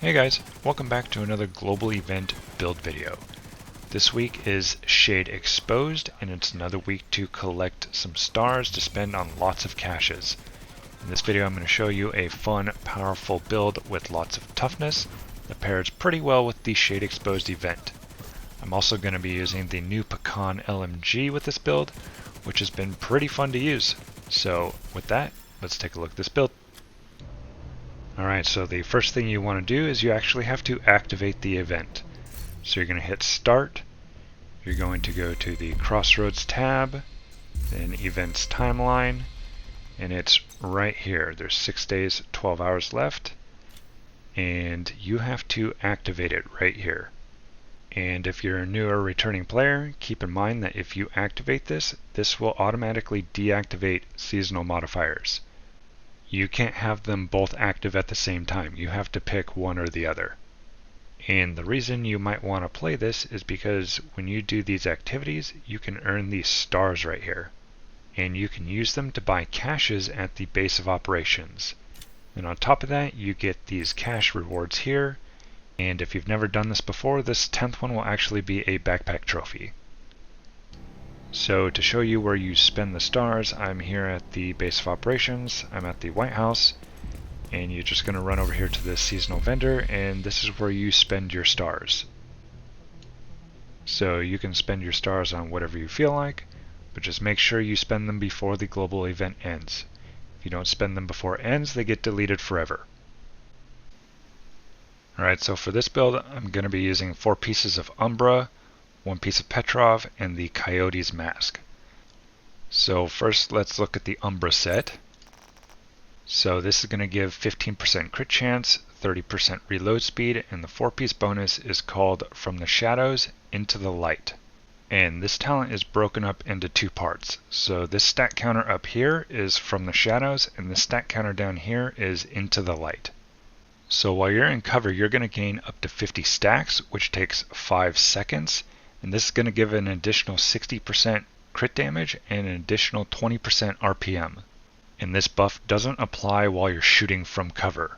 Hey guys, welcome back to another global event build video. This week is Shade Exposed, and it's another week to collect some stars to spend on lots of caches. In this video I'm going to show you a fun, powerful build with lots of toughness that pairs pretty well with the Shade Exposed event. I'm also going to be using the new Pakhan LMG with this build, which has been pretty fun to use. So with that, let's take a look at this build. Alright, so the first thing you want to do is you actually have to activate the event. So you're going to hit Start, you're going to go to the Crossroads tab, then Events Timeline, and it's right here. There's 6 days, 12 hours left, and you have to activate it right here. And if you're a new or returning player, keep in mind that if you activate this, this will automatically deactivate seasonal modifiers. You can't have them both active at the same time. You have to pick one or the other. And the reason you might want to play this is because when you do these activities, you can earn these stars right here. And you can use them to buy caches at the base of operations. And on top of that, you get these cache rewards here. And if you've never done this before, this 10th one will actually be a backpack trophy. So to show you where you spend the stars, I'm here at the base of operations. I'm at the White House, and you're just going to run over here to this seasonal vendor, and this is where you spend your stars. So you can spend your stars on whatever you feel like, but just make sure you spend them before the global event ends. If you don't spend them before it ends, they get deleted forever. Alright, so for this build, I'm going to be using 4 pieces of Umbra, 1 piece of Petrov, and the Coyote's Mask. So first let's look at the Umbra set. So this is going to give 15% crit chance, 30% reload speed, and the 4-piece bonus is called From the Shadows into the Light. And this talent is broken up into 2 parts. So this stat counter up here is From the Shadows, and the stat counter down here is Into the Light. So while you're in cover, you're going to gain up to 50 stacks, which takes 5 seconds. And this is going to give an additional 60% crit damage and an additional 20% RPM. And this buff doesn't apply while you're shooting from cover.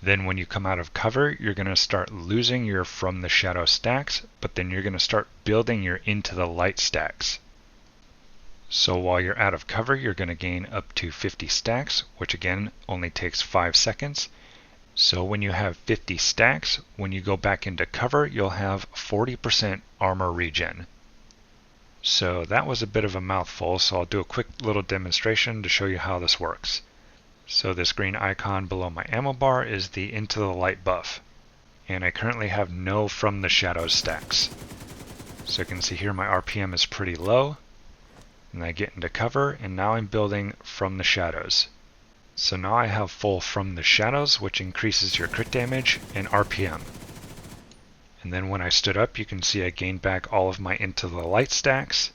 Then when you come out of cover, you're going to start losing your From the Shadow stacks, but then you're going to start building your Into the Light stacks. So while you're out of cover, you're going to gain up to 50 stacks, which again only takes 5 seconds. So when you have 50 stacks, when you go back into cover, you'll have 40% armor regen. So that was a bit of a mouthful, so I'll do a quick little demonstration to show you how this works. So this green icon below my ammo bar is the Into the Light buff. And I currently have no From the Shadows stacks. So you can see here my RPM is pretty low. And I get into cover, and now I'm building From the Shadows. So now I have full From the Shadows, which increases your crit damage and RPM. And then when I stood up, you can see I gained back all of my Into the Light stacks.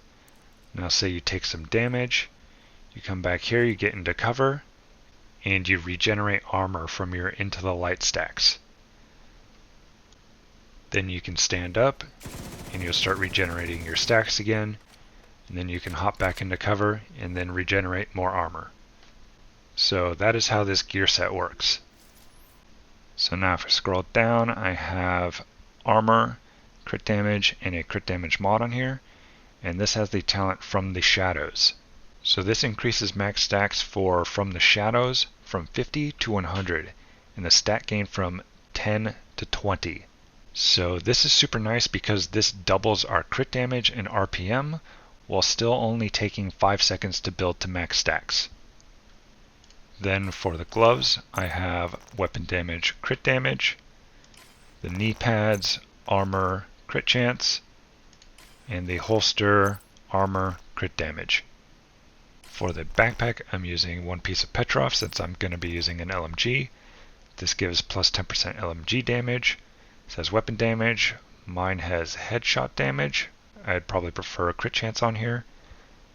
Now say you take some damage, you come back here, you get into cover, and you regenerate armor from your Into the Light stacks. Then you can stand up, and you'll start regenerating your stacks again, and then you can hop back into cover, and then regenerate more armor. So that is how this gear set works. So now if I scroll down, I have armor, crit damage, and a crit damage mod on here. And this has the talent From the Shadows. So this increases max stacks for From the Shadows from 50 to 100, and the stat gain from 10 to 20. So this is super nice because this doubles our crit damage and RPM while still only taking 5 seconds to build to max stacks. Then for the gloves, I have weapon damage, crit damage, the knee pads, armor, crit chance, and the holster, armor, crit damage. For the backpack, I'm using 1 piece of Petrov since I'm going to be using an LMG. This gives plus 10% LMG damage. It says weapon damage. Mine has headshot damage. I'd probably prefer a crit chance on here.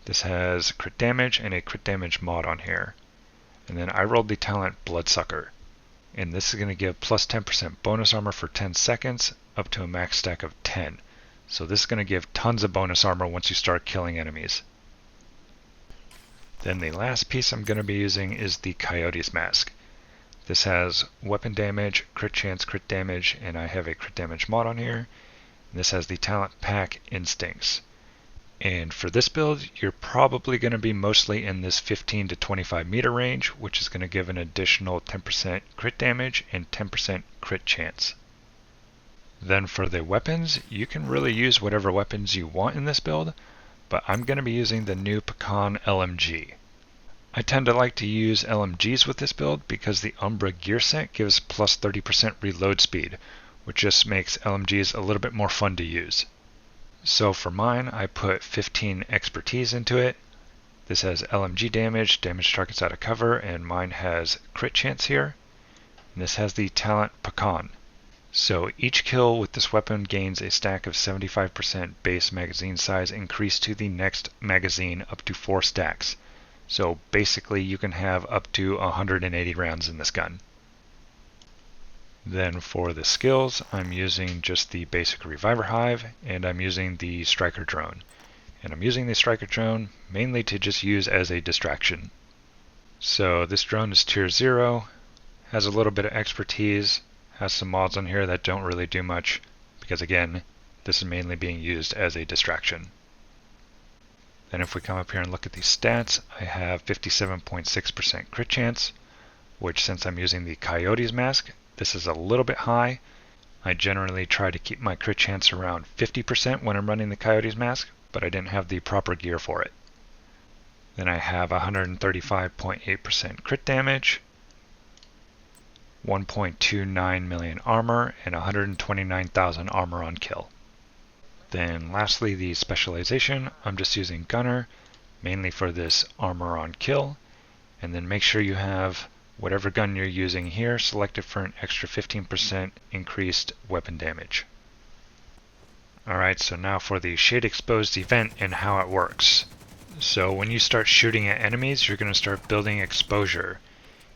This has crit damage and a crit damage mod on here. And then I rolled the talent Bloodsucker. And this is going to give plus 10% bonus armor for 10 seconds up to a max stack of 10. So this is going to give tons of bonus armor once you start killing enemies. Then the last piece I'm going to be using is the Coyote's Mask. This has weapon damage, crit chance, crit damage, and I have a crit damage mod on here. And this has the talent Pack Instincts. And for this build, you're probably going to be mostly in this 15 to 25 meter range, which is going to give an additional 10% crit damage and 10% crit chance. Then for the weapons, you can really use whatever weapons you want in this build, but I'm going to be using the new Pakhan LMG. I tend to like to use LMGs with this build because the Umbra gear set gives plus 30% reload speed, which just makes LMGs a little bit more fun to use. So for mine, I put 15 expertise into it. This has LMG damage, damage targets out of cover, and mine has crit chance here. And this has the talent Pakhan. So each kill with this weapon gains a stack of 75% base magazine size increased to the next magazine up to 4 stacks. So basically you can have up to 180 rounds in this gun. Then for the skills, I'm using just the basic Reviver Hive, and I'm using the Striker Drone. And I'm using the Striker Drone mainly to just use as a distraction. So this drone is tier 0, has a little bit of expertise, has some mods on here that don't really do much, because again, this is mainly being used as a distraction. Then if we come up here and look at these stats, I have 57.6% crit chance, which since I'm using the Coyote's mask, this is a little bit high. I generally try to keep my crit chance around 50% when I'm running the Coyote's mask, but I didn't have the proper gear for it. Then I have 135.8% crit damage, 1.29 million armor, and 129,000 armor on kill. Then lastly, the specialization, I'm just using Gunner, mainly for this armor on kill, and then make sure you have whatever gun you're using here selected for an extra 15% increased weapon damage. Alright, so now for the Shade Exposed event and how it works. So when you start shooting at enemies, you're going to start building exposure.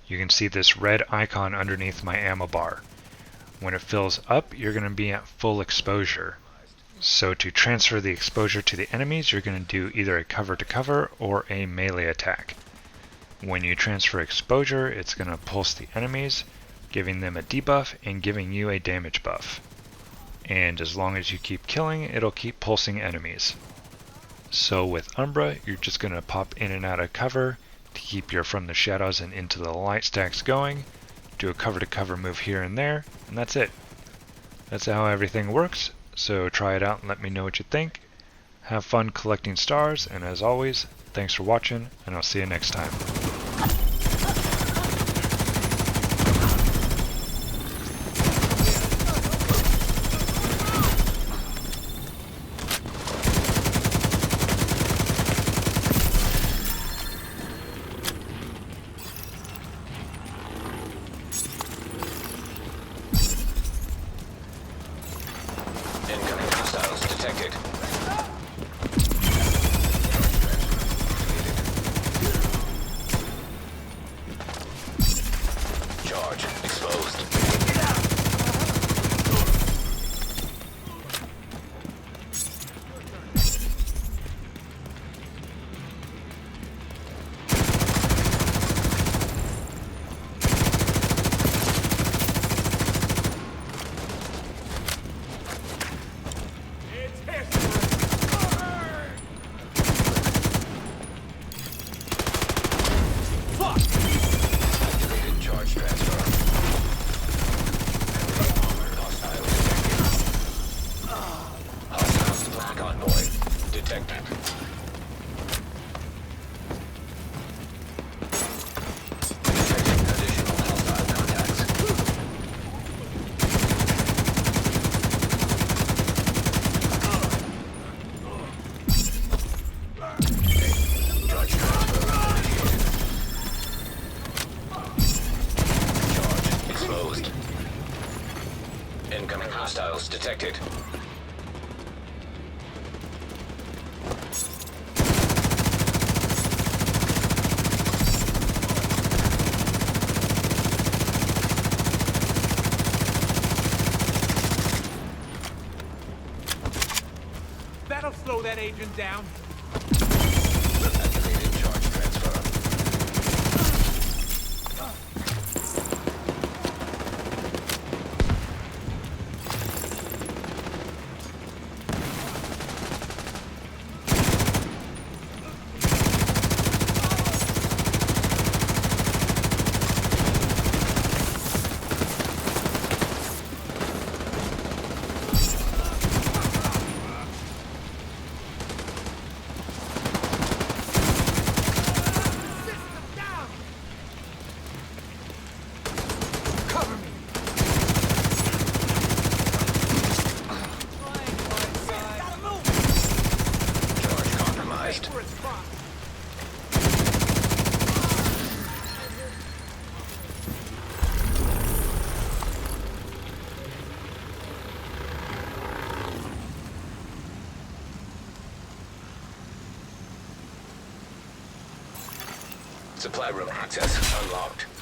You can see this red icon underneath my ammo bar. When it fills up, you're going to be at full exposure. So to transfer the exposure to the enemies, you're going to do either a cover to cover or a melee attack. When you transfer exposure, it's going to pulse the enemies, giving them a debuff and giving you a damage buff. And as long as you keep killing, it'll keep pulsing enemies. So with Umbra, you're just going to pop in and out of cover to keep your From the Shadows and Into the Light stacks going, do a cover to cover move here and there, and that's it. That's how everything works, so try it out and let me know what you think. Have fun collecting stars, and as always, thanks for watching, and I'll see you next time. Incoming hostiles detected. Charge exposed. Activated charge transfer. Hostile detected. Hostile supply convoy detected. Detecting additional hostile contacts. Charge transfer initiated. Charge exposed. Incoming hostiles detected. That'll slow that agent down. Activated charge transfer. Supply room access unlocked.